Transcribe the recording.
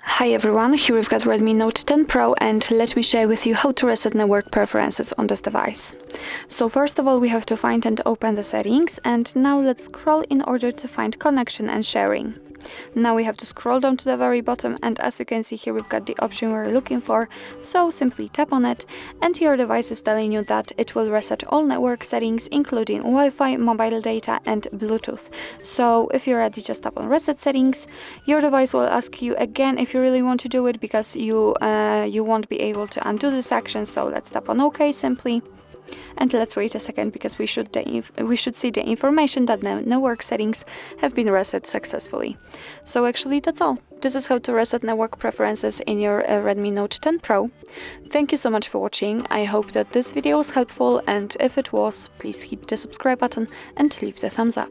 Hi everyone, here we've got Redmi Note 10 Pro and let me share with you how to reset network preferences on this device. So first of all we have to find and open the settings, and now let's scroll in order to find connection and sharing. Now we have to scroll down to the very bottom, and as you can see here we've got the option we're looking for, so simply tap on it and your device is telling you that it will reset all network settings including Wi-Fi, mobile data and Bluetooth. So if you're ready, just tap on reset settings. Your device will ask you again if you really want to do it, because you won't be able to undo this action, so let's tap on OK simply. And let's wait a second, because we should see the information that the network settings have been reset successfully. So actually that's all. This is how to reset network preferences in your Redmi Note 10 Pro. Thank you so much for watching. I hope that this video was helpful, and if it was, please hit the subscribe button and leave the thumbs up.